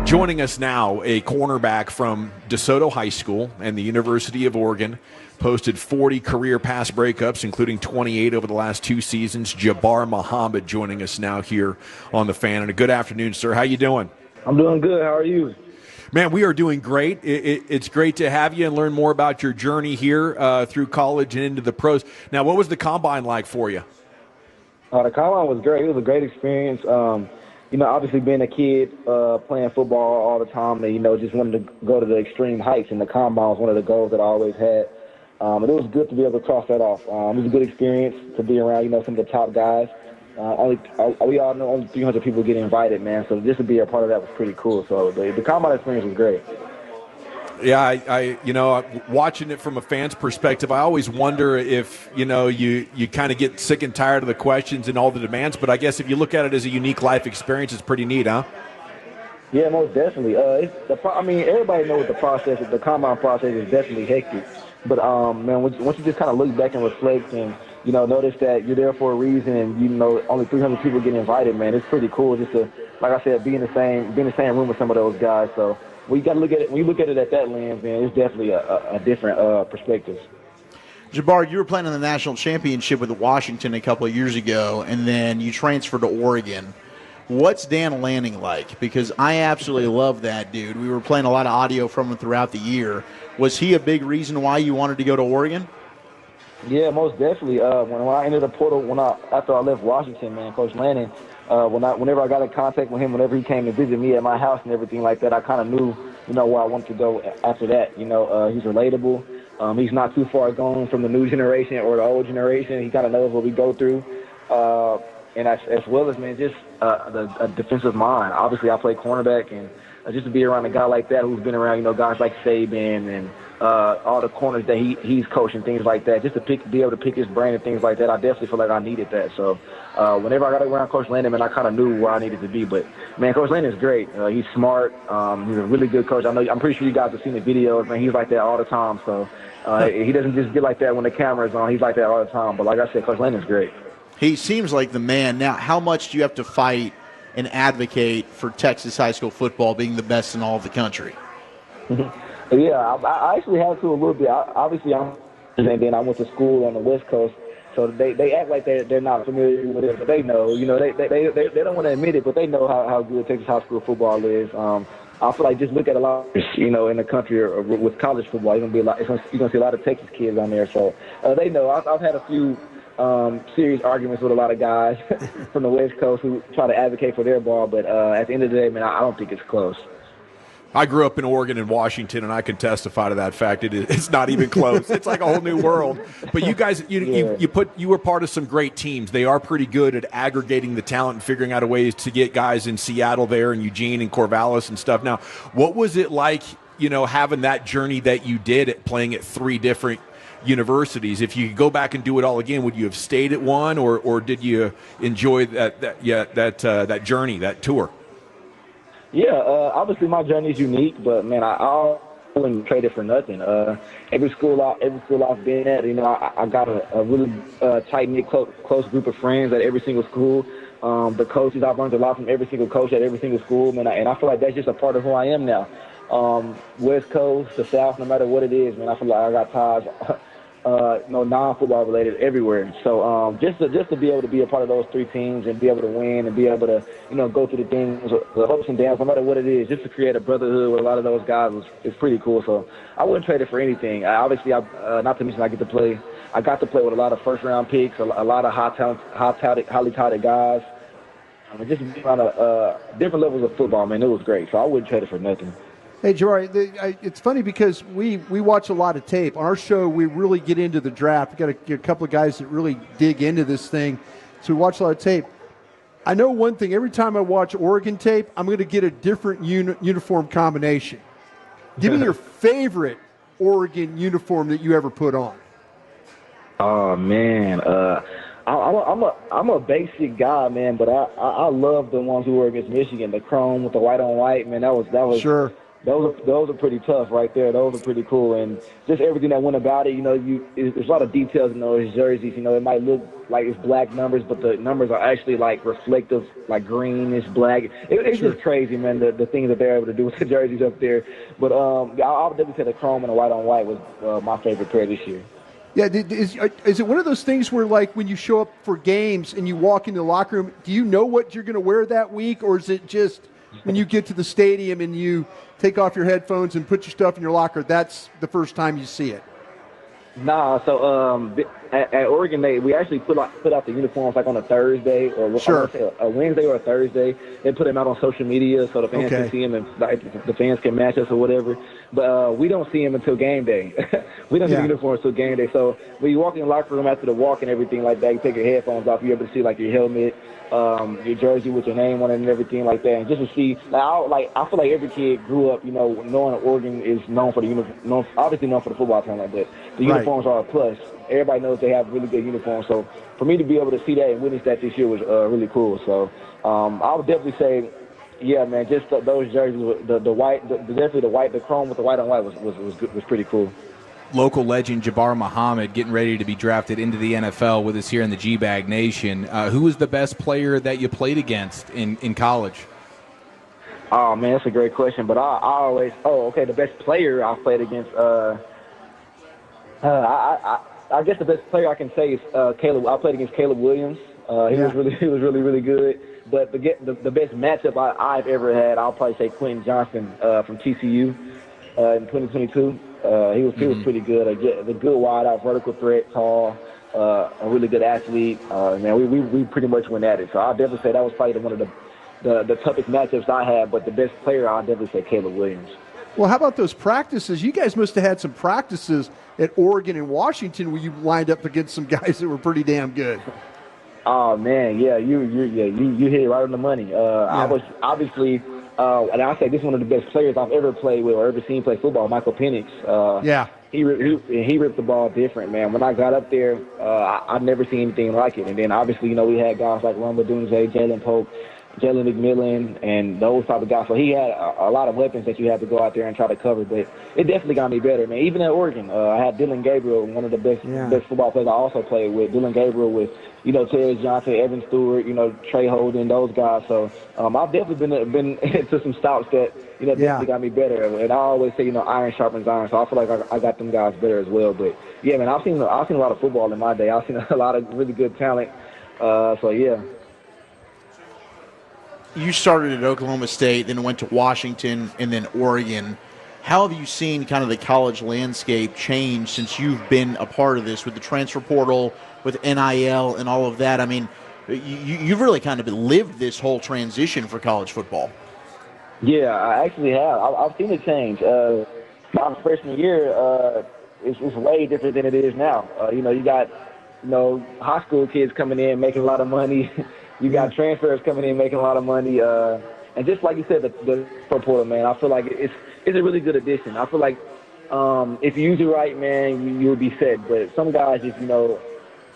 Joining us now, a cornerback from DeSoto High School and the University of Oregon, posted 40 career pass breakups, including 28 over the last 2 seasons. Jabbar Muhammad joining us now here on The Fan. And a good afternoon, sir. How you doing? I'm doing good. How are you? Man, we are doing great. It's great to have you and learn more about your journey here through college and into the pros. Now, what was the combine like for you? The combine was great. It was a great experience. Obviously being a kid playing football all the time, and, just wanted to go to the extreme heights, and the combine was one of the goals that I always had. And it was good to be able to cross that off. It was a good experience to be around, some of the top guys. We all know only 300 people get invited, man. So just to be a part of that was pretty cool. So the combine experience was great. Yeah, I watching it from a fan's perspective, I always wonder if, you kind of get sick and tired of the questions and all the demands. But I guess if you look at it as a unique life experience, it's pretty neat, huh? Yeah, most definitely. Everybody knows the combine process is definitely hectic. But, man, once you just kind of look back and reflect and, notice that you're there for a reason and, only 300 people get invited, man, it's pretty cool just to, like I said, be in the same room with some of those guys. So we got to look at it. When you look at it at that lens, man, it's definitely a different perspective. Jabbar, you were playing in the national championship with Washington a couple of years ago, and then you transferred to Oregon. What's Dan Lanning like? Because I absolutely love that dude. We were playing a lot of audio from him throughout the year. Was he a big reason why you wanted to go to Oregon? Yeah, most definitely. When I entered the portal, after I left Washington, man, Coach Lanning, whenever I got in contact with him, whenever he came to visit me at my house and everything like that, I kind of knew, where I wanted to go after that. He's relatable. He's not too far gone from the new generation or the old generation. He kind of knows what we go through. And as well as, man, just a defensive mind. Obviously, I play cornerback, and just to be around a guy like that who's been around, guys like Saban and all the corners that he's coaching, things like that, just to be able to pick his brain and things like that, I definitely feel like I needed that. So whenever I got around Coach Lanning, man, I kind of knew where I needed to be. But, man, Coach Lanning is great. He's smart. He's a really good coach. I'm pretty sure you guys have seen the videos, man. He's like that all the time. So he doesn't just get like that when the camera's on. He's like that all the time. But like I said, Coach Lanning is great. He seems like the man. Now, how much do you have to fight and advocate for Texas high school football being the best in all of the country? Yeah, I actually have to a little bit. And then I went to school on the West Coast, so they act like they're not familiar with it, but they know. They don't want to admit it, but they know how good Texas high school football is. I feel like just look at a lot, in the country or with college football, you're gonna see a lot of Texas kids on there. So they know. I've had a few serious arguments with a lot of guys from the West Coast who try to advocate for their ball, but at the end of the day, man, I don't think it's close. I grew up in Oregon and Washington, and I can testify to that fact. It's not even close. It's like a whole new world. But you guys, you were part of some great teams. They are pretty good at aggregating the talent and figuring out ways to get guys in Seattle there and Eugene and Corvallis and stuff. Now, what was it like, having that journey that you did at playing at 3 different universities? If you could go back and do it all again, would you have stayed at one, or did you enjoy that journey, that tour? Yeah, obviously my journey is unique, but man, I wouldn't trade it for nothing. Every school I've been at, I got a really tight-knit, close group of friends at every single school. The coaches, I've learned a lot from every single coach at every single school, man, and I feel like that's just a part of who I am now. West Coast, the South, no matter what it is, man, I feel like I got ties, non-football related everywhere. So just to be able to be a part of those 3 teams and be able to win and be able to, go through the things, the ups and downs, no matter what it is, just to create a brotherhood with a lot of those guys is pretty cool. So I wouldn't trade it for anything. Obviously, not to mention I got to play with a lot of first-round picks, a lot of highly touted guys. Just around different levels of football, man, it was great. So I wouldn't trade it for nothing. Hey, Jabbar, it's funny because we watch a lot of tape. On our show, we really get into the draft. We've got a couple of guys that really dig into this thing, so we watch a lot of tape. I know one thing. Every time I watch Oregon tape, I'm going to get a different uniform combination. Give me your favorite Oregon uniform that you ever put on. Oh, man. I'm a basic guy, man, but I love the ones who were against Michigan, the chrome with the white on white, man. That was sure. those are pretty tough right there. Those are pretty cool, and just everything that went about it. You know, there's a lot of details in those jerseys. You know, it might look like it's black numbers, but the numbers are actually like reflective, like greenish, black. It's just crazy, man. The things that they're able to do with the jerseys up there. But I would definitely say the chrome and the white on white was my favorite pair this year. Yeah, is it one of those things where, like, when you show up for games and you walk into the locker room, do you know what you're going to wear that week, or is it just when you get to the stadium and you take off your headphones and put your stuff in your locker, that's the first time you see it? Nah, so at Oregon, we actually put out the uniforms like on a Thursday or a Wednesday or a Thursday. They put them out on social media so the fans can see them and the fans can match us or whatever. But we don't see them until game day. We don't see the uniforms until game day. So when you walk in the locker room after the walk and everything like that, you take your headphones off, you're able to see like your helmet, your jersey with your name on it and everything like that. And just to see, I feel like every kid grew up, you know, knowing that Oregon is known for the uniform, obviously known for the football team like that. The uniforms are a plus. Everybody knows they have really good uniforms. So for me to be able to see that and witness that this year was really cool. So I would definitely say, yeah, man, just those jerseys, the white, definitely the white, the chrome with the white on white was pretty cool. Local legend Jabbar Muhammad getting ready to be drafted into the NFL with us here in the GBAG Nation. Who was the best player that you played against in college? Oh, man, that's a great question. But I always – the best player I played against I guess the best player I can say is Caleb. I played against Caleb Williams. He was really good. But the best matchup I've ever had, I'll probably say Quentin Johnston from TCU in 2022. He was pretty good. The good wide out, vertical threat, tall, a really good athlete. Man, we pretty much went at it. So I'll definitely say that was probably one of the toughest matchups I had. But the best player, I'll definitely say Caleb Williams. Well, how about those practices? You guys must have had some practices at Oregon and Washington where you lined up against some guys that were pretty damn good. Oh man, yeah, you hit it right on the money. I was obviously, and I say this is one of the best players I've ever played with or ever seen play football. Michael Penix. He ripped the ball different, man. When I got up there, I'd never seen anything like it. And then obviously, you know, we had guys like Rumba Dunze, Jalen Polk, Jalen McMillan, and those type of guys. So he had a lot of weapons that you had to go out there and try to cover. But it definitely got me better, man. Even at Oregon, I had Dylan Gabriel, one of the best football players I also played with. Dylan Gabriel with, you know, Terrence Johnson, Evan Stewart, you know, Trey Holden, those guys. So I've definitely been into some stouts that, you know, definitely got me better. And I always say, you know, iron sharpens iron. So I feel like I got them guys better as well. But yeah, man, I've seen a lot of football in my day. I've seen a lot of really good talent. So yeah. You started at Oklahoma State, then went to Washington, and then Oregon. How have you seen kind of the college landscape change since you've been a part of this with the transfer portal, with NIL, and all of that? I mean, you've really kind of lived this whole transition for college football. Yeah, I actually have. I've seen it change. My freshman year, it's way different than it is now. You know, you got, you know, high school kids coming in making a lot of money. You got transfers coming in making a lot of money, and just like you said, the portal, man, I feel like it's a really good addition. I feel like if you use it right, man, you'll be set. But some guys, just, you know,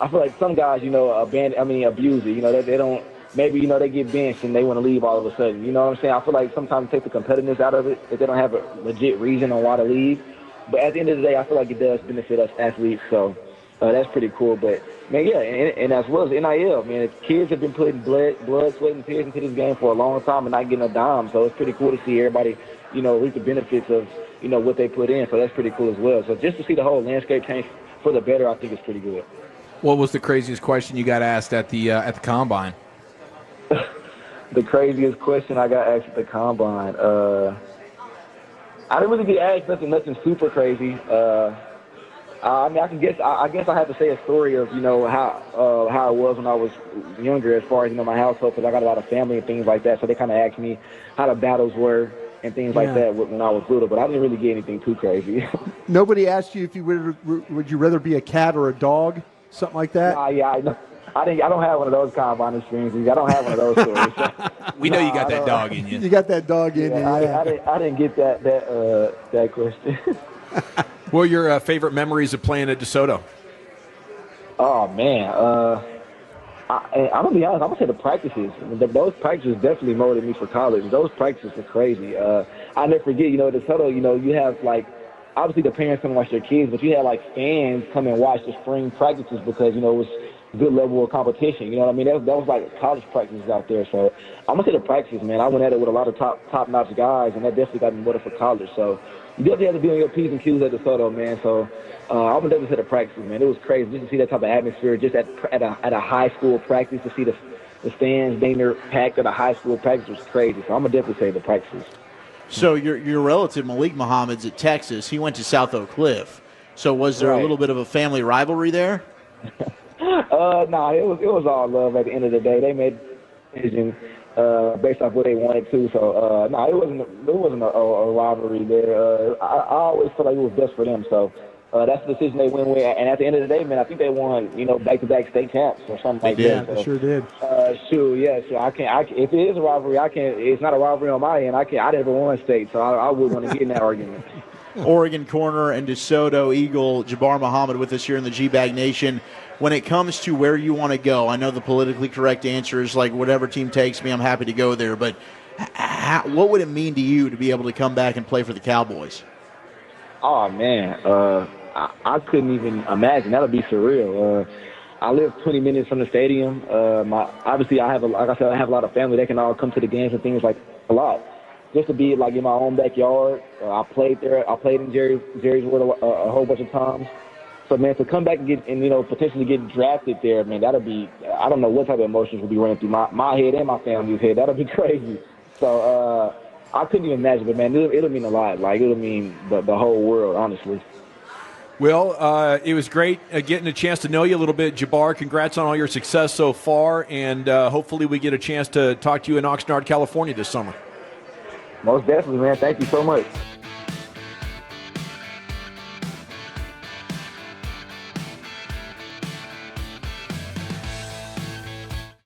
I feel like some guys, you know, abuse it. You know, they don't. Maybe, you know, they get benched and they want to leave all of a sudden. You know what I'm saying? I feel like sometimes it takes the competitiveness out of it if they don't have a legit reason on why to leave. But at the end of the day, I feel like it does benefit us athletes. So that's pretty cool. But man, yeah, and as well as NIL, man, kids have been putting blood, sweat, and tears into this game for a long time and not getting a dime. So it's pretty cool to see everybody, you know, reap the benefits of, you know, what they put in. So that's pretty cool as well. So just to see the whole landscape change for the better, I think it's pretty good. What was the craziest question you got asked at the combine? The craziest question I got asked at the combine, I didn't really get asked nothing super crazy. I mean, I guess I have to say a story of, you know, how it was when I was younger, as far as, you know, my household, because I got a lot of family and things like that. So they kind of asked me how the battles were and things like that when I was little. But I didn't really get anything too crazy. Nobody asked you if you would you rather be a cat or a dog, something like that? I don't have one of those combine experiences. I don't have one of those stories. We know you got that dog in you. You got that dog in you. I didn't get that question. What are your favorite memories of playing at DeSoto? Oh man, I'm gonna be honest. I'm gonna say the practices. Those practices definitely molded me for college. Those practices were crazy. I never forget. The Soto. You have like obviously the parents come and watch their kids, but you had like fans come and watch the spring practices because it was a good level of competition. You know what I mean? That was like college practices out there. So I'm gonna say the practices, man. I went at it with a lot of top notch guys, and that definitely got me motivated for college. So you definitely have to be on your P's and Q's at the Soto, man. So I'm gonna definitely say the practices, man. It was crazy just to see that type of atmosphere, just at a high school practice, to see the stands being there packed at a high school practice was crazy. So I'm gonna definitely say the practices. So your relative Malik Muhammad's at Texas. He went to South Oak Cliff. So was there a little bit of a family rivalry there? No, it was all love at the end of the day. They made a decision based off what they wanted to. So no, it wasn't a rivalry there. I always felt like it was best for them. So that's the decision they went with. And at the end of the day, man, I think they won, back-to-back state champs or something like that. They sure did. Sure. I can't. If it is a rivalry, I can't. It's not a rivalry on my end. I never won state, so I wouldn't want to get in that argument. Oregon corner and DeSoto Eagle Jabbar Muhammad with us here in the GBAG Nation. When it comes to where you want to go, I know the politically correct answer is like whatever team takes me, I'm happy to go there. But what would it mean to you to be able to come back and play for the Cowboys? Oh man, I couldn't even imagine. That would be surreal. I live 20 minutes from the stadium. Obviously, I have a lot of family. They can all come to the games and things like a lot. Just to be like in my own backyard. I played there. I played in Jerry's World a whole bunch of times. So man, to come back and potentially get drafted there, man, that'll be. I don't know what type of emotions will be running through my head and my family's head. That'll be crazy. So I couldn't even imagine, but man, it'll mean a lot. Like it'll mean the whole world, honestly. Well, it was great getting a chance to know you a little bit, Jabbar. Congrats on all your success so far, and hopefully we get a chance to talk to you in Oxnard, California this summer. Most definitely, man. Thank you so much.